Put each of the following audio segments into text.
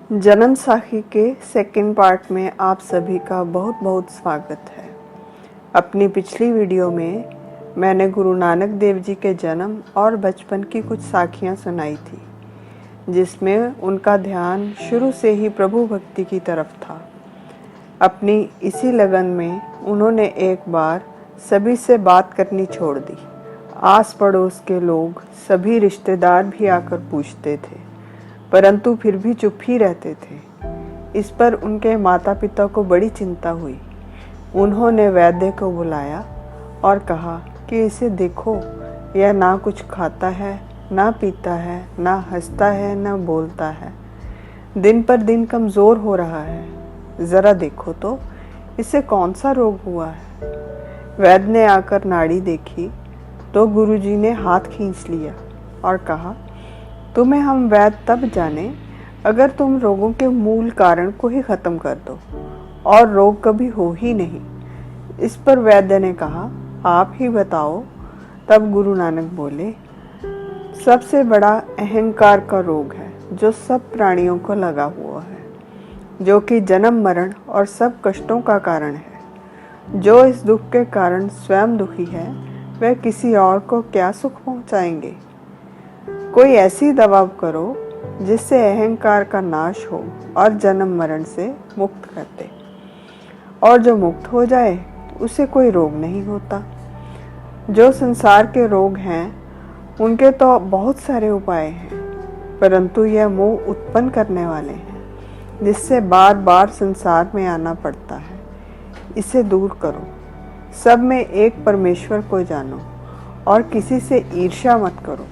जन्म साखी के सेकंड पार्ट में आप सभी का बहुत बहुत स्वागत है। अपनी पिछली वीडियो में मैंने गुरु नानक देव जी के जन्म और बचपन की कुछ साखियाँ सुनाई थी, जिसमें उनका ध्यान शुरू से ही प्रभु भक्ति की तरफ था। अपनी इसी लगन में उन्होंने एक बार सभी से बात करनी छोड़ दी। आस पड़ोस के लोग, सभी रिश्तेदार भी आकर पूछते थे, परंतु फिर भी चुप ही रहते थे। इस पर उनके माता पिता को बड़ी चिंता हुई। उन्होंने वैद्य को बुलाया और कहा कि इसे देखो, यह ना कुछ खाता है, ना पीता है, ना हंसता है, ना बोलता है। दिन पर दिन कमज़ोर हो रहा है। ज़रा देखो तो इसे कौन सा रोग हुआ है। वैद्य ने आकर नाड़ी देखी तो गुरुजी ने हाथ खींच लिया और कहा, तुम्हें हम वैद्य तब जाने अगर तुम रोगों के मूल कारण को ही खत्म कर दो और रोग कभी हो ही नहीं। इस पर वैद्य ने कहा, आप ही बताओ। तब गुरु नानक बोले, सबसे बड़ा अहंकार का रोग है जो सब प्राणियों को लगा हुआ है, जो कि जन्म मरण और सब कष्टों का कारण है। जो इस दुख के कारण स्वयं दुखी है, वह किसी और को क्या सुख पहुंचाएंगे। कोई ऐसी दवा करो जिससे अहंकार का नाश हो और जन्म मरण से मुक्त कर दे, और जो मुक्त हो जाए उसे कोई रोग नहीं होता। जो संसार के रोग हैं उनके तो बहुत सारे उपाय हैं, परंतु यह मोह उत्पन्न करने वाले हैं, जिससे बार बार संसार में आना पड़ता है। इसे दूर करो। सब में एक परमेश्वर को जानो और किसी से ईर्ष्या मत करो।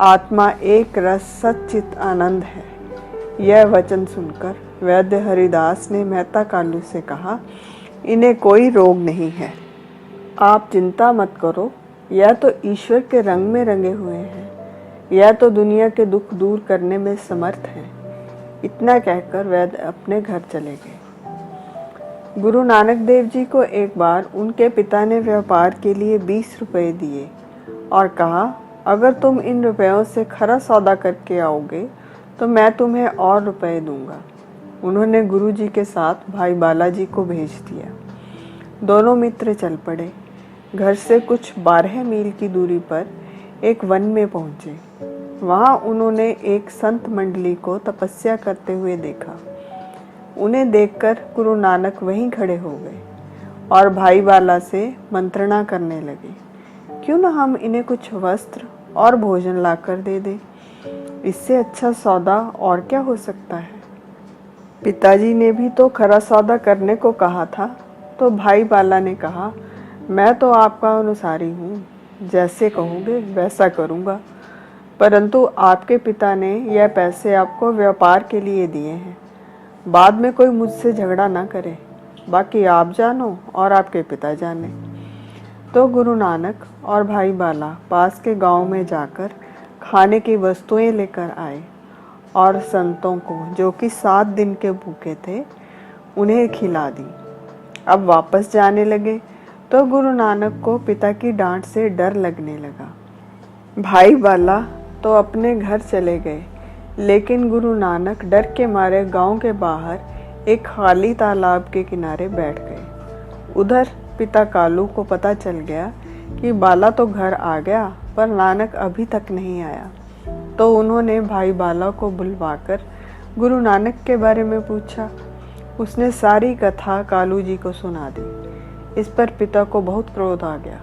आत्मा एक रस सच्चित आनंद है। यह वचन सुनकर वैद्य हरिदास ने मेहता कालू से कहा, इन्हें कोई रोग नहीं है, आप चिंता मत करो। यह तो ईश्वर के रंग में रंगे हुए हैं, यह तो दुनिया के दुख दूर करने में समर्थ हैं। इतना कहकर वैद्य अपने घर चले गए। गुरु नानक देव जी को एक बार उनके पिता ने व्यापार के लिए 20 रुपए दिए और कहा, अगर तुम इन रुपयों से खरा सौदा करके आओगे तो मैं तुम्हें और रुपए दूंगा। उन्होंने गुरुजी के साथ भाई बालाजी को भेज दिया। दोनों मित्र चल पड़े। घर से कुछ 12 मील की दूरी पर एक वन में पहुंचे। वहां उन्होंने एक संत मंडली को तपस्या करते हुए देखा। उन्हें देखकर गुरु नानक वहीं खड़े हो गए और भाई बाला से मंत्रणा करने लगे, क्यों न हम इन्हें कुछ वस्त्र और भोजन लाकर दे दें। इससे अच्छा सौदा और क्या हो सकता है। पिताजी ने भी तो खरा सौदा करने को कहा था। तो भाई बाला ने कहा, मैं तो आपका अनुसारी हूँ, जैसे कहोगे वैसा करूँगा, परंतु आपके पिता ने यह पैसे आपको व्यापार के लिए दिए हैं। बाद में कोई मुझसे झगड़ा ना करे। बाकी आप जानो और आपके पिता जाने। तो गुरु नानक और भाई बाला पास के गांव में जाकर खाने की वस्तुएं लेकर आए और संतों को, जो कि 7 दिन के भूखे थे, उन्हें खिला दी। अब वापस जाने लगे तो गुरु नानक को पिता की डांट से डर लगने लगा। भाई बाला तो अपने घर चले गए, लेकिन गुरु नानक डर के मारे गांव के बाहर एक खाली तालाब के किनारे बैठ गए। उधर पिता कालू को पता चल गया कि बाला तो घर आ गया, पर नानक अभी तक नहीं आया। तो उन्होंने भाई बाला को बुलवाकर गुरु नानक के बारे में पूछा। उसने सारी कथा कालू जी को सुना दी। इस पर पिता को बहुत क्रोध आ गया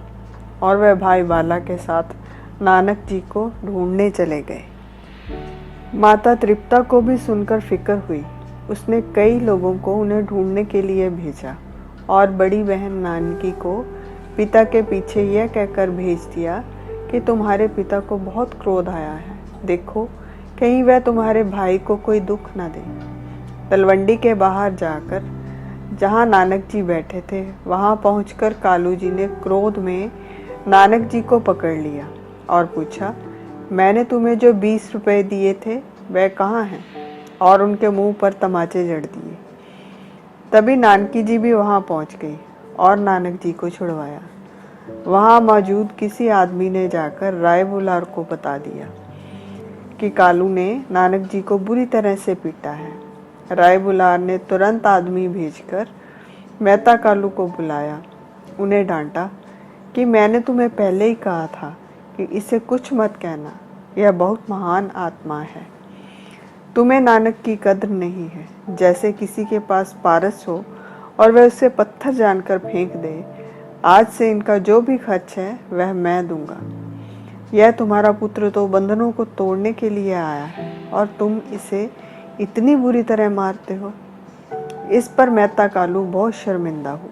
और वह भाई बाला के साथ नानक जी को ढूंढने चले गए। माता तृप्ता को भी सुनकर फिक्र हुई। उसने कई लोगों को उन्हें ढूंढने के लिए भेजा और बड़ी बहन नानकी को पिता के पीछे यह कहकर भेज दिया कि तुम्हारे पिता को बहुत क्रोध आया है, देखो कहीं वह तुम्हारे भाई को कोई दुख न दे। तलवंडी के बाहर जाकर जहाँ नानक जी बैठे थे, वहाँ पहुँचकर कालू जी ने क्रोध में नानक जी को पकड़ लिया और पूछा, मैंने तुम्हें जो 20 रुपए दिए थे वह कहाँ हैं? और उनके मुंह पर तमाचे जड़ दिए। तभी नानकी जी भी वहां पहुंच गई और नानक जी को छुड़वाया। वहां मौजूद किसी आदमी ने जाकर राय बुलार को बता दिया कि कालू ने नानक जी को बुरी तरह से पीटा है। राय बुलार ने तुरंत आदमी भेजकर मेहता कालू को बुलाया। उन्हें डांटा कि मैंने तुम्हें पहले ही कहा था कि इसे कुछ मत कहना, यह बहुत महान आत्मा है। तुम्हें नानक की कद्र नहीं है। जैसे किसी के पास पारस हो और वह उसे पत्थर जानकर फेंक दे, आज से इनका जो भी खर्च है वह मैं दूंगा। यह तुम्हारा पुत्र तो बंधनों को तोड़ने के लिए आया है और तुम इसे इतनी बुरी तरह मारते हो। इस पर मेहता कालू बहुत शर्मिंदा हुआ।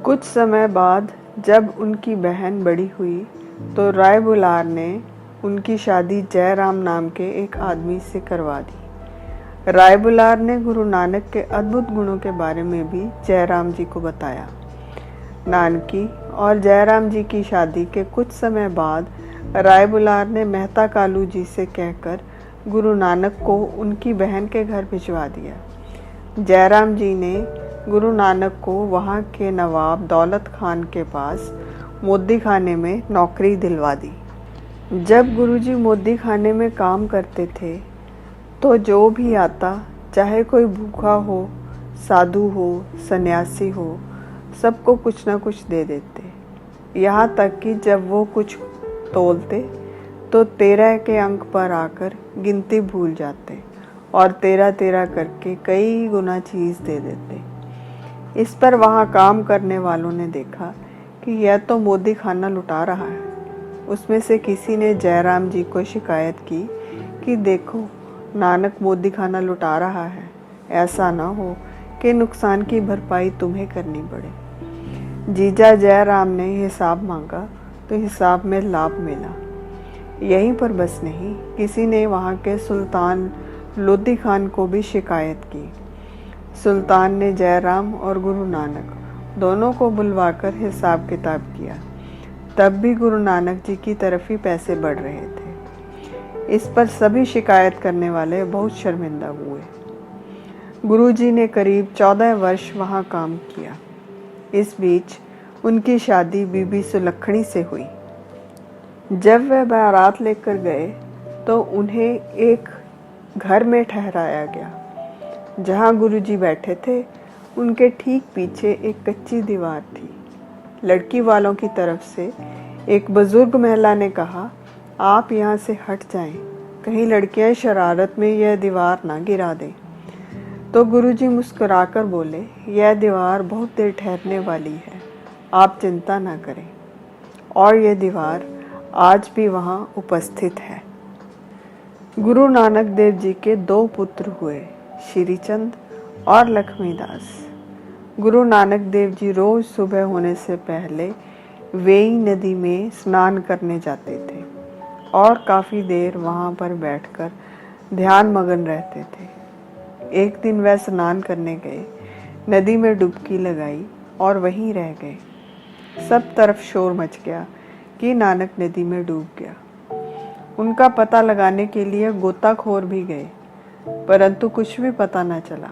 कुछ समय बाद जब उनकी बहन बड़ी हुई तो राय बुलार ने उनकी शादी जयराम नाम के एक आदमी से करवा दी। राय बुलार ने गुरु नानक के अद्भुत गुणों के बारे में भी जयराम जी को बताया। नानकी और जयराम जी की शादी के कुछ समय बाद राय बुलार ने मेहता कालू जी से कहकर गुरु नानक को उनकी बहन के घर भिजवा दिया। जयराम जी ने गुरु नानक को वहाँ के नवाब दौलत खान के पास मोदी खाने में नौकरी दिलवा दी। जब गुरुजी मोदी खाने में काम करते थे तो जो भी आता, चाहे कोई भूखा हो, साधु हो, सन्यासी हो, सबको कुछ ना कुछ दे देते। यहाँ तक कि जब वो कुछ तोलते तो 13 के अंक पर आकर गिनती भूल जाते और 13 करके कई गुना चीज़ दे देते। इस पर वहाँ काम करने वालों ने देखा कि यह तो मोदी खाना लुटा रहा है। उसमें से किसी ने जयराम जी को शिकायत की कि देखो, नानक मोदी खाना लुटा रहा है, ऐसा ना हो कि नुकसान की भरपाई तुम्हें करनी पड़े। जीजा जयराम ने हिसाब मांगा तो हिसाब में लाभ मिला। यहीं पर बस नहीं, किसी ने वहाँ के सुल्तान लोधी खान को भी शिकायत की। सुल्तान ने जयराम और गुरु नानक दोनों को बुलवाकर हिसाब किताब किया। तब भी गुरु नानक जी की तरफ ही पैसे बढ़ रहे थे। इस पर सभी शिकायत करने वाले बहुत शर्मिंदा हुए। गुरुजी ने करीब 14 वर्ष वहाँ काम किया। इस बीच उनकी शादी बीबी सुलक्षणी से हुई। जब वह बारात लेकर गए तो उन्हें एक घर में ठहराया गया। जहाँ गुरुजी बैठे थे उनके ठीक पीछे एक कच्ची दीवार थी। लड़की वालों की तरफ से एक बुजुर्ग महिला ने कहा, आप यहाँ से हट जाएं, कहीं लड़कियां शरारत में यह दीवार ना गिरा दें। तो गुरुजी मुस्कुराकर बोले, यह दीवार बहुत देर ठहरने वाली है, आप चिंता ना करें। और यह दीवार आज भी वहाँ उपस्थित है। गुरु नानक देव जी के 2 पुत्र हुए, श्रीचंद और लक्ष्मीदास। गुरु नानक देव जी रोज सुबह होने से पहले वेई नदी में स्नान करने जाते थे और काफ़ी देर वहाँ पर बैठकर ध्यान मगन रहते थे। एक दिन वह स्नान करने गए, नदी में डुबकी लगाई और वहीं रह गए। सब तरफ शोर मच गया कि नानक नदी में डूब गया। उनका पता लगाने के लिए गोताखोर भी गए, परंतु कुछ भी पता न चला।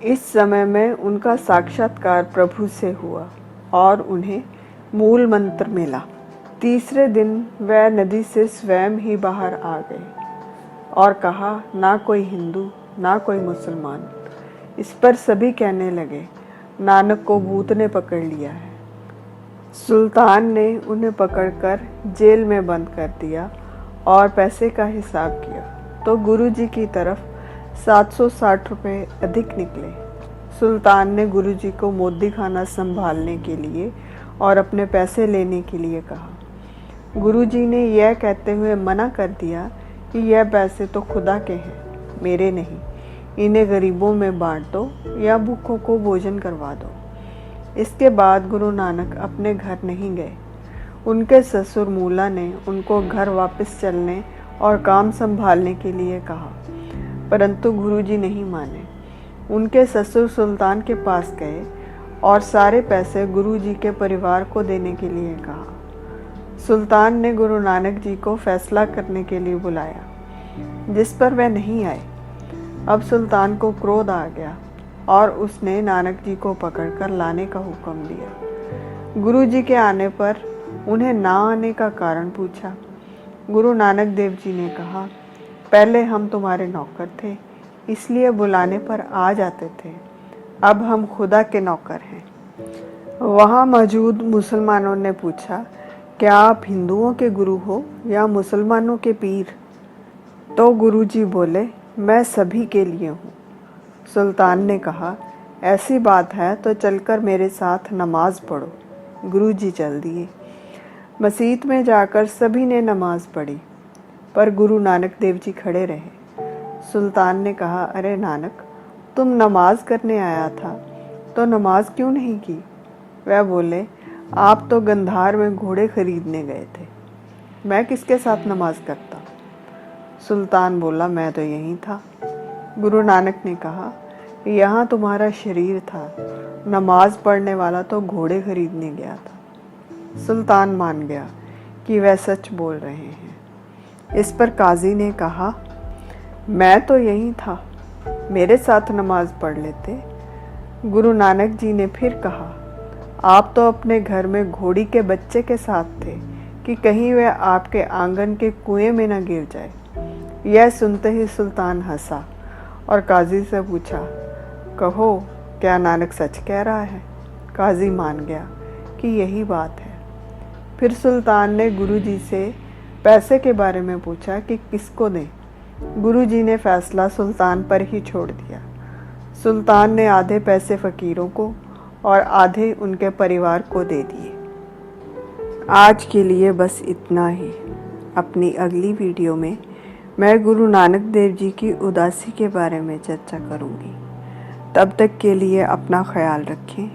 इस समय में उनका साक्षात्कार प्रभु से हुआ और उन्हें मूल मंत्र मिला। तीसरे दिन वह नदी से स्वयं ही बाहर आ गए और कहा, ना कोई हिंदू ना कोई मुसलमान। इस पर सभी कहने लगे, नानक को भूत ने पकड़ लिया है। सुल्तान ने उन्हें पकड़कर जेल में बंद कर दिया और पैसे का हिसाब किया तो गुरुजी की तरफ 760 रुपये अधिक निकले। सुल्तान ने गुरुजी को मोदी खाना संभालने के लिए और अपने पैसे लेने के लिए कहा। गुरुजी ने यह कहते हुए मना कर दिया कि यह पैसे तो खुदा के हैं, मेरे नहीं। इन्हें गरीबों में बांट दो या भूखों को भोजन करवा दो। इसके बाद गुरु नानक अपने घर नहीं गए। उनके ससुर मूला ने उनको घर वापस चलने और काम संभालने के लिए कहा, परंतु गुरुजी नहीं माने। उनके ससुर सुल्तान के पास गए और सारे पैसे गुरुजी के परिवार को देने के लिए कहा। सुल्तान ने गुरु नानक जी को फैसला करने के लिए बुलाया, जिस पर वह नहीं आए। अब सुल्तान को क्रोध आ गया और उसने नानक जी को पकड़कर लाने का हुक्म दिया। गुरुजी के आने पर उन्हें ना आने का कारण पूछा। गुरु नानक देव जी ने कहा, पहले हम तुम्हारे नौकर थे, इसलिए बुलाने पर आ जाते थे। अब हम खुदा के नौकर हैं। वहाँ मौजूद मुसलमानों ने पूछा, क्या आप हिंदुओं के गुरु हो या मुसलमानों के पीर? तो गुरुजी बोले, मैं सभी के लिए हूँ। सुल्तान ने कहा, ऐसी बात है तो चलकर मेरे साथ नमाज पढ़ो। गुरुजी चल दिए। मस्जिद में जाकर सभी ने नमाज पढ़ी, पर गुरु नानक देव जी खड़े रहे। सुल्तान ने कहा, अरे नानक, तुम नमाज करने आया था तो नमाज क्यों नहीं की? वह बोले, आप तो गंधार में घोड़े खरीदने गए थे, मैं किसके साथ नमाज करता? सुल्तान बोला, मैं तो यहीं था। गुरु नानक ने कहा, यहाँ तुम्हारा शरीर था, नमाज पढ़ने वाला तो घोड़े खरीदने गया था। सुल्तान मान गया कि वह सच बोल रहे हैं। इस पर काजी ने कहा, मैं तो यहीं था, मेरे साथ नमाज पढ़ लेते। गुरु नानक जी ने फिर कहा, आप तो अपने घर में घोड़ी के बच्चे के साथ थे कि कहीं वह आपके आंगन के कुएं में न गिर जाए। यह सुनते ही सुल्तान हंसा और काजी से पूछा, कहो, क्या नानक सच कह रहा है? काजी मान गया कि यही बात है। फिर सुल्तान ने गुरुजी से पैसे के बारे में पूछा कि किसको दें। गुरुजी ने फैसला सुल्तान पर ही छोड़ दिया। सुल्तान ने आधे पैसे फ़कीरों को और आधे उनके परिवार को दे दिए। आज के लिए बस इतना ही। अपनी अगली वीडियो में मैं गुरु नानक देव जी की उदासी के बारे में चर्चा करूंगी। तब तक के लिए अपना ख्याल रखें।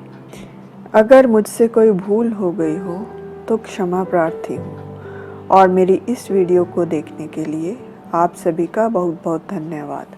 अगर मुझसे कोई भूल हो गई हो तो क्षमा प्रार्थी हूँ और मेरी इस वीडियो को देखने के लिए आप सभी का बहुत बहुत धन्यवाद।